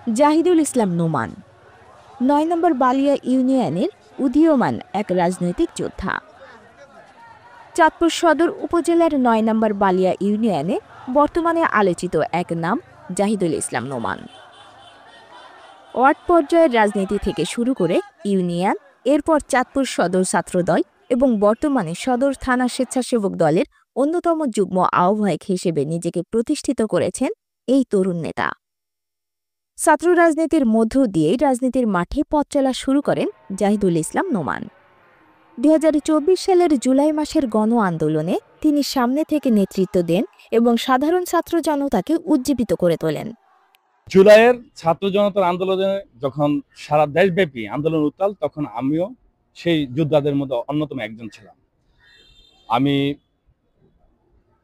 জাহিদুল ইসলাম নোমান ৯ নম্বর বালিয়া ইউনিয়নের উদীয়মান এক রাজনৈতিক যোদ্ধা। চাঁদপুর সদর উপজেলার ৯ নম্বর বালিয়া ইউনিয়নে বর্তমানে আলোচিত এক নাম জাহিদুল ইসলাম নোমান। ওয়ার্ড পর্যায়ের রাজনীতি থেকে শুরু করে ইউনিয়ন, এরপর চাঁদপুর সদর ছাত্রদল এবং বর্তমানে সদর থানা স্বেচ্ছাসেবক দলের অন্যতম যুগ্ম আহ্বায়ক হিসেবে নিজেকে প্রতিষ্ঠিত করেছেন এই তরুণ নেতা। ছাত্র রাজনীতির মধ্য দিয়েই রাজনীতির মাঠে পথ চলা শুরু করেন জাহিদুল ইসলাম নোমান। ২০২৪ সালের জুলাই মাসের গণ আন্দোলনে তিনি সামনে থেকে নেতৃত্ব দেন এবং সাধারণ ছাত্র জনতাকে উজ্জীবিত করে তোলেন। জুলাইয়ের ছাত্র জনতার আন্দোলনে যখন সারা দেশব্যাপী আন্দোলন উত্তাল, তখন আমিও সেই যোদ্ধাদের মধ্যে অন্যতম একজন ছিলাম। আমি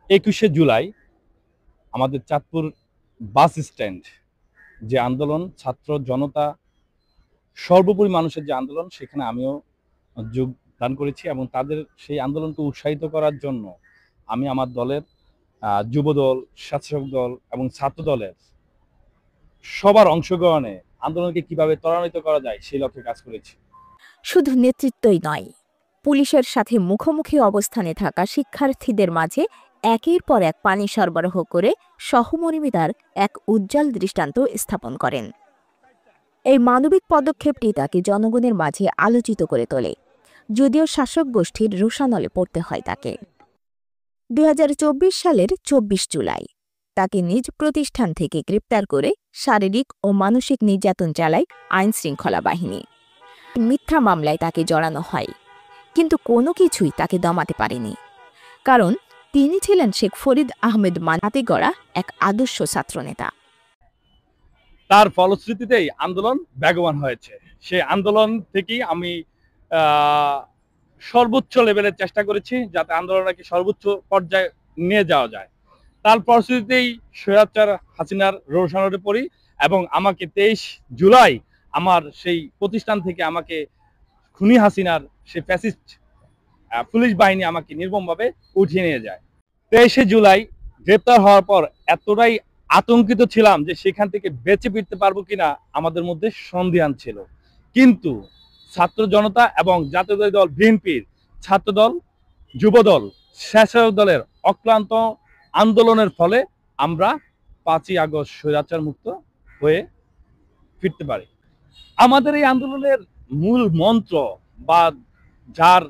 ২১শে জুলাই আমাদের চাঁদপুর বাস স্ট্যান্ড যে আন্দোলন, ছাত্র জনতা সর্বোপরি মানুষের যে আন্দোলন, সেখানে আমিও যোগদান করেছি এবং তাদের সেই আন্দোলনকে উৎসাহিত করার জন্য আমি আমার দলের যুবদল, স্বেচ্ছাসেবক দল এবং ছাত্র দলের সবার অংশগ্রহণে আন্দোলনকে কিভাবে ত্বরান্বিত করা যায় সেই লক্ষ্যে কাজ করেছি। শুধু নেতৃত্বই নয়, পুলিশের সাথে মুখোমুখি অবস্থানে থাকা শিক্ষার্থীদের মাঝে একের পর এক পানি সরবরাহ করে সহমর্মিতার এক উজ্জ্বল দৃষ্টান্ত স্থাপন করেন। এই মানবিক পদক্ষেপটি তাকে জনগণের মাঝে আলোচিত করে তোলে, যদিও শাসক গোষ্ঠীর রোষানলে পড়তে হয় তাকে। ২০২৪ সালের ২৪ জুলাই তাকে নিজ প্রতিষ্ঠান থেকে গ্রেপ্তার করে শারীরিক ও মানসিক নির্যাতন চালায় আইনশৃঙ্খলা বাহিনী। মিথ্যা মামলায় তাকে জড়ানো হয়, কিন্তু কোনো কিছুই তাকে দমাতে পারেনি, কারণ তিনি ছিলেন শেখ ফরিদ আহমেদ মানাতে গড়া এক আদর্শ ছাত্রনেতা। তার ফলশ্রুতিতেই আন্দোলন বেগবান হয়েছে। সেই আন্দোলন থেকেই আমি সর্বোচ্চ লেভেলের চেষ্টা করেছি যাতে আন্দোলনটাকে সর্বোচ্চ পর্যায়ে নিয়ে যাওয়া যায়। তার ফলশ্রুতিতেই স্বৈরাচার হাসিনার রোষানলে পড়ি এবং আমাকে ২৩ জুলাই আমার সেই প্রতিষ্ঠান থেকে আমাকে খুনি হাসিনার সেই ফ্যাসিস্ট পুলিশ বাহিনী আমাকে নির্মমভাবে উঠিয়ে নিয়ে যায়। ২৩শে জুলাই গ্রেপ্তার হওয়ার পর এতটাই আতঙ্কিত ছিলাম যে সেখান থেকে বেঁচে ফিরতে পারবো কিনা আমাদের মধ্যে সন্দিহান ছিল, কিন্তু ছাত্র জনতা এবং জাতীয়তাবাদী দল বিএনপির ছাত্রদল, যুবদল, স্বেচ্ছাসেবক দলের অক্লান্ত আন্দোলনের ফলে আমরা ৫ই আগস্ট স্বৈরাচার মুক্ত হয়ে ফিরতে পারি। আমাদের এই আন্দোলনের মূল মন্ত্র বা যার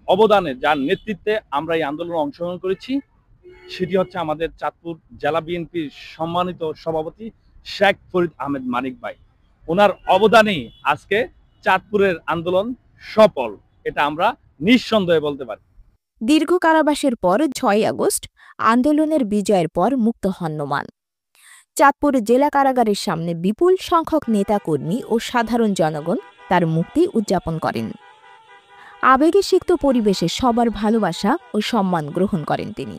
অবদানে, যার নেতৃত্বে আমরা এই আন্দোলনে অংশগ্রহণ করেছি, সেটি হচ্ছে আমাদের চাঁদপুর জেলা বিএনপির সম্মানিত সভাপতি শেখ ফরিদ আহমেদ মানিক ভাই। ওনার অবদানেই আজকে চাঁদপুরের আন্দোলন সফল, এটা আমরা নিঃসন্দেহে বলতে পারি। দীর্ঘ কারাবাসের পর ৬ আগস্ট আন্দোলনের বিজয়ের পর মুক্ত হন নোমান। চাঁদপুর জেলা কারাগারের সামনে বিপুল সংখ্যক নেতাকর্মী ও সাধারণ জনগণ তার মুক্তি উদযাপন করেন। আবেগে সিক্ত পরিবেশে সবার ভালোবাসা ও সম্মান গ্রহণ করেন তিনি।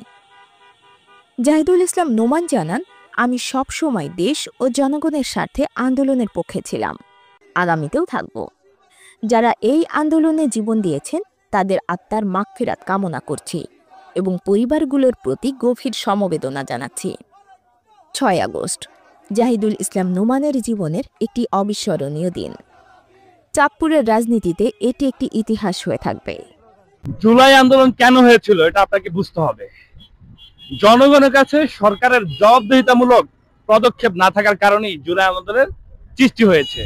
জাহিদুল ইসলাম নোমান জানান, আমি সব সময় দেশ ও জনগণের স্বার্থে আন্দোলনের পক্ষে ছিলাম, আগামীতেও থাকব। যারা এই আন্দোলনে জীবন দিয়েছেন তাদের আত্মার মাগফিরাত কামনা করছি এবং পরিবারগুলোর প্রতি গভীর সমবেদনা জানাচ্ছি। ৬ আগস্ট জাহিদুল ইসলাম নোমানের জীবনের একটি অবিস্মরণীয় দিন। চাঁদপুরের রাজনীতিতে এটি একটি ইতিহাস হয়ে থাকবে। জুলাই আন্দোলন কেন হয়েছিল এটা আপনাকে বুঝতে হবে। জনগণের কাছে সরকারের জবাবদিহিতামূলক পদক্ষেপ না থাকার কারণেই জুলাই আন্দোলনের সৃষ্টি হয়েছে।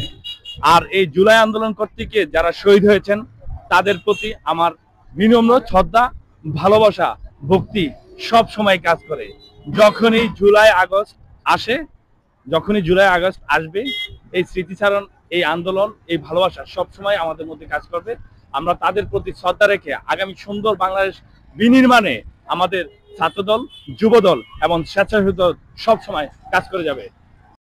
আর এই জুলাই আন্দোলন করতে গিয়ে যারা শহীদ হয়েছেন তাদের প্রতি আমার বিনম্র শ্রদ্ধা, ভালোবাসা, ভক্তি সব সময় কাজ করে। যখনই জুলাই আগস্ট আসবে, এই স্মৃতিচারণ, এই আন্দোলন, এই ভালোবাসা সব সময় আমাদের মধ্যে কাজ করবে। আমরা তাদের প্রতি শ্রদ্ধা রেখে আগামী সুন্দর বাংলাদেশ বিনির্মাণে আমাদের ছাত্রদল, যুবদল এবং স্বেচ্ছাসেবক দল সব সময় কাজ করে যাবে।